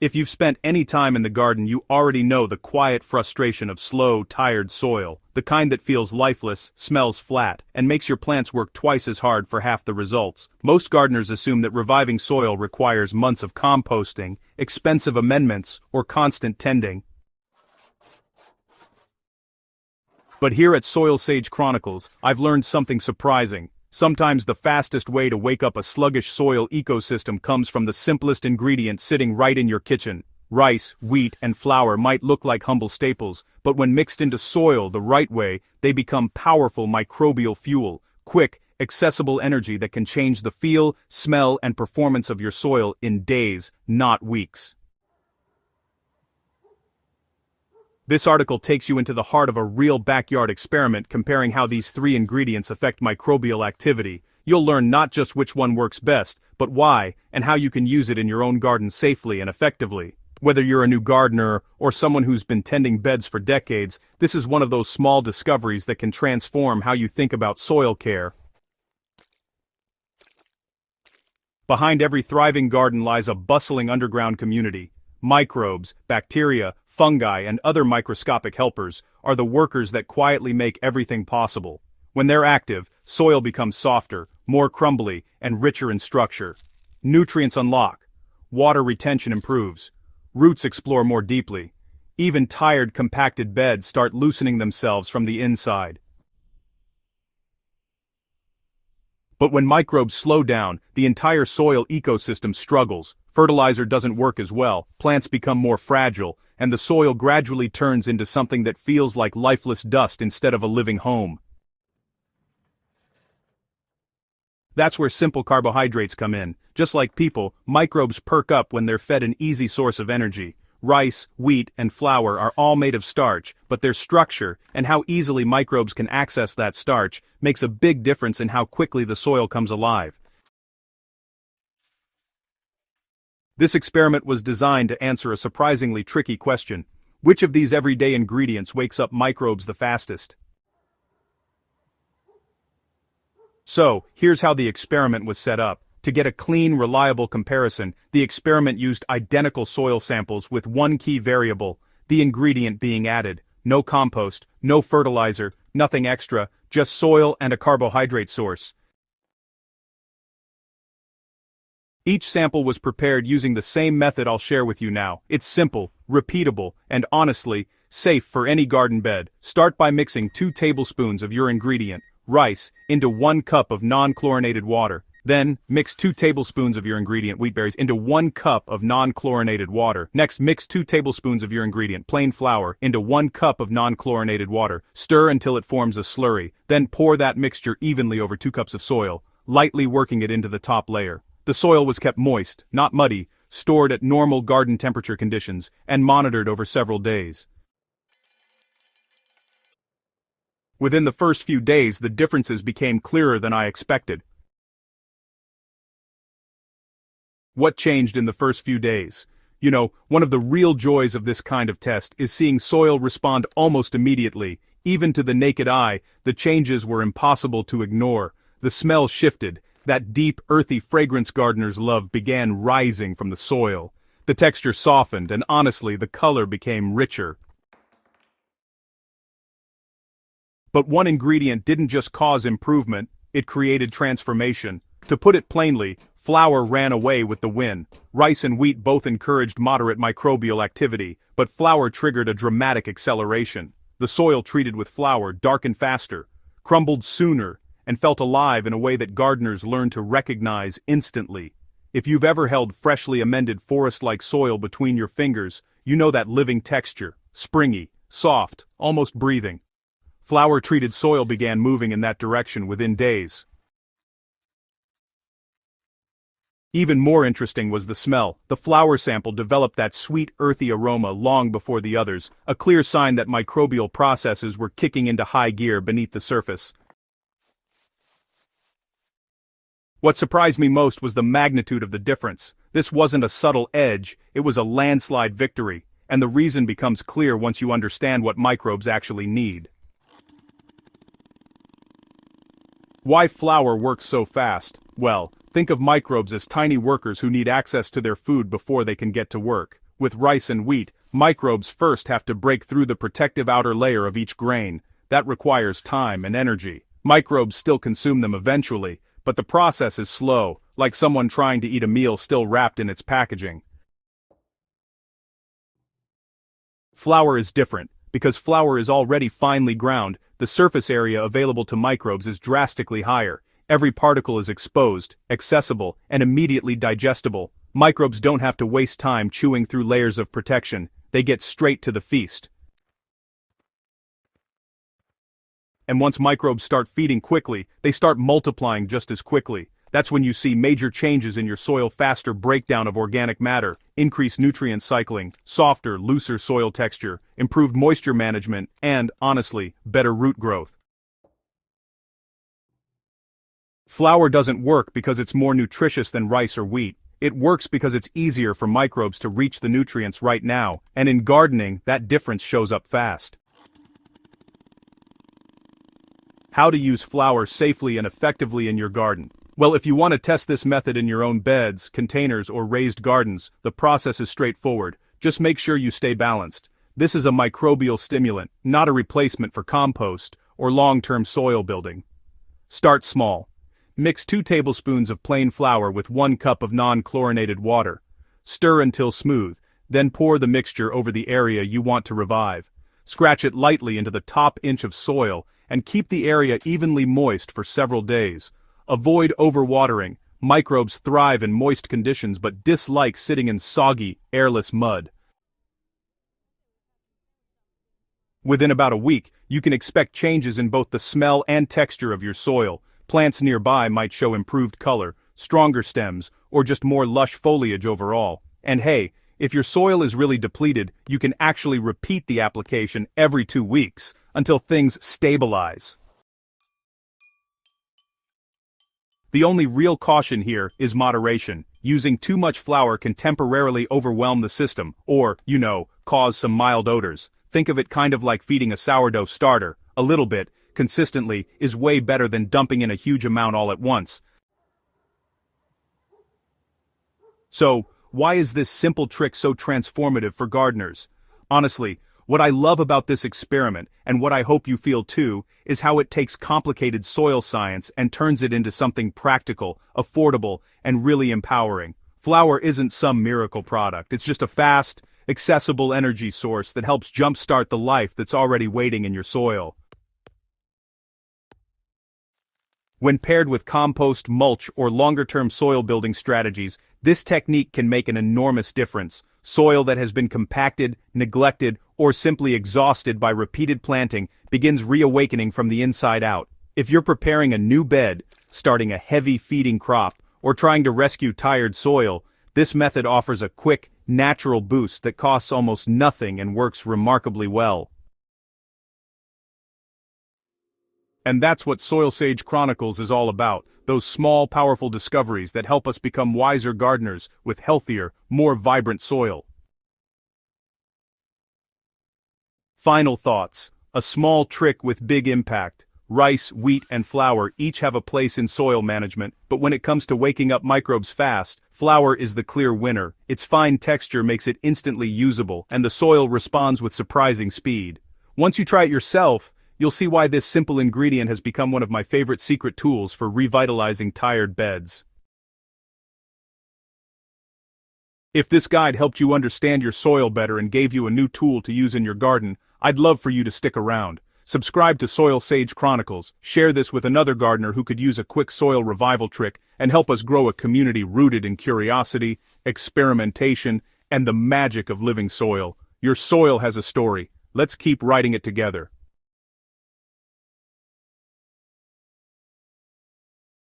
If you've spent any time in the garden, you already know the quiet frustration of slow, tired soil, the kind that feels lifeless, smells flat, and makes your plants work twice as hard for half the results. Most gardeners assume that reviving soil requires months of composting, expensive amendments, or constant tending. But here at Soil Sage Chronicles, I've learned something surprising. Sometimes the fastest way to wake up a sluggish soil ecosystem comes from the simplest ingredient sitting right in your kitchen. Rice, wheat, and flour might look like humble staples, but when mixed into soil the right way, they become powerful microbial fuel, quick, accessible energy that can change the feel, smell, and performance of your soil in days, not weeks. This article takes you into the heart of a real backyard experiment comparing how these three ingredients affect microbial activity. You'll learn not just which one works best, but why, and how you can use it in your own garden safely and effectively. Whether you're a new gardener or someone who's been tending beds for decades, this is one of those small discoveries that can transform how you think about soil care. Behind every thriving garden lies a bustling underground community. Microbes, bacteria, fungi, and other microscopic helpers are the workers that quietly make everything possible. When they're active, soil becomes softer, more crumbly, and richer in structure. Nutrients unlock. Water retention improves. Roots explore more deeply. Even tired, compacted beds start loosening themselves from the inside. But when microbes slow down, the entire soil ecosystem struggles. Fertilizer doesn't work as well, plants become more fragile, and the soil gradually turns into something that feels like lifeless dust instead of a living home. That's where simple carbohydrates come in. Just like people, microbes perk up when they're fed an easy source of energy. Rice, wheat, and flour are all made of starch, but their structure, and how easily microbes can access that starch, makes a big difference in how quickly the soil comes alive. This experiment was designed to answer a surprisingly tricky question. Which of these everyday ingredients wakes up microbes the fastest? So, here's how the experiment was set up. To get a clean, reliable comparison, the experiment used identical soil samples with one key variable, the ingredient being added. No compost, no fertilizer, nothing extra, just soil and a carbohydrate source. Each sample was prepared using the same method I'll share with you now. It's simple, repeatable, and honestly, safe for any garden bed. Start by mixing 2 tablespoons of your ingredient, rice, into 1 cup of non-chlorinated water. Then, mix 2 tablespoons of your ingredient, wheat berries, into 1 cup of non-chlorinated water. Next, mix 2 tablespoons of your ingredient, plain flour, into 1 cup of non-chlorinated water. Stir until it forms a slurry. Then pour that mixture evenly over 2 cups of soil, lightly working it into the top layer. The soil was kept moist, not muddy, stored at normal garden temperature conditions, and monitored over several days. Within the first few days, the differences became clearer than I expected. What changed in the first few days? You know, one of the real joys of this kind of test is seeing soil respond almost immediately. Even to the naked eye, the changes were impossible to ignore. The smell shifted. That deep, earthy fragrance gardeners love began rising from the soil. The texture softened, and honestly, the color became richer. But one ingredient didn't just cause improvement, it created transformation. To put it plainly, flour ran away with the wind. Rice and wheat both encouraged moderate microbial activity, but flour triggered a dramatic acceleration. The soil treated with flour darkened faster, crumbled sooner, and felt alive in a way that gardeners learn to recognize instantly. If you've ever held freshly amended forest-like soil between your fingers, you know that living texture, springy, soft, almost breathing. Flour-treated soil began moving in that direction within days. Even more interesting was the smell. The flour sample developed that sweet, earthy aroma long before the others, a clear sign that microbial processes were kicking into high gear beneath the surface. What surprised me most was the magnitude of the difference. This wasn't a subtle edge, it was a landslide victory, and the reason becomes clear once you understand what microbes actually need. Why flour works so fast? Well, think of microbes as tiny workers who need access to their food before they can get to work. With rice and wheat, microbes first have to break through the protective outer layer of each grain. That requires time and energy. Microbes still consume them eventually, but the process is slow, like someone trying to eat a meal still wrapped in its packaging. Flour is different. Because flour is already finely ground, the surface area available to microbes is drastically higher. Every particle is exposed, accessible, and immediately digestible. Microbes don't have to waste time chewing through layers of protection. They get straight to the feast. And once microbes start feeding quickly, they start multiplying just as quickly. That's when you see major changes in your soil: faster breakdown of organic matter, increased nutrient cycling, softer, looser soil texture, improved moisture management, and, honestly, better root growth. Flour doesn't work because it's more nutritious than rice or wheat. It works because it's easier for microbes to reach the nutrients right now, and in gardening, that difference shows up fast. How to use flour safely and effectively in your garden. Well, if you want to test this method in your own beds, containers, or raised gardens, the process is straightforward. Just make sure you stay balanced. This is a microbial stimulant, not a replacement for compost or long-term soil building. Start small. Mix 2 tablespoons of plain flour with 1 cup of non-chlorinated water. Stir until smooth, then pour the mixture over the area you want to revive. Scratch it lightly into the top inch of soil and keep the area evenly moist for several days. Avoid overwatering. Microbes thrive in moist conditions but dislike sitting in soggy, airless mud. Within about a week, you can expect changes in both the smell and texture of your soil. Plants nearby might show improved color, stronger stems, or just more lush foliage overall. And hey, if your soil is really depleted, you can actually repeat the application every 2 weeks until things stabilize. The only real caution here is moderation. Using too much flour can temporarily overwhelm the system, or, cause some mild odors. Think of it kind of like feeding a sourdough starter. A little bit, consistently, is way better than dumping in a huge amount all at once. So, why is this simple trick so transformative for gardeners? Honestly, what I love about this experiment, and what I hope you feel too, is how it takes complicated soil science and turns it into something practical, affordable, and really empowering. Flour isn't some miracle product, it's just a fast, accessible energy source that helps jumpstart the life that's already waiting in your soil. When paired with compost, mulch, or longer-term soil building strategies, this technique can make an enormous difference. Soil that has been compacted, neglected, or simply exhausted by repeated planting begins reawakening from the inside out. If you're preparing a new bed, starting a heavy feeding crop, or trying to rescue tired soil, this method offers a quick, natural boost that costs almost nothing and works remarkably well. And that's what Soil Sage Chronicles is all about, those small, powerful discoveries that help us become wiser gardeners with healthier, more vibrant soil. Final thoughts. A small trick with big impact. Rice, wheat, and flour each have a place in soil management, but when it comes to waking up microbes fast, flour is the clear winner. Its fine texture makes it instantly usable, and the soil responds with surprising speed. Once you try it yourself, you'll see why this simple ingredient has become one of my favorite secret tools for revitalizing tired beds. If this guide helped you understand your soil better and gave you a new tool to use in your garden, I'd love for you to stick around. Subscribe to Soil Sage Chronicles, share this with another gardener who could use a quick soil revival trick, and help us grow a community rooted in curiosity, experimentation, and the magic of living soil. Your soil has a story. Let's keep writing it together.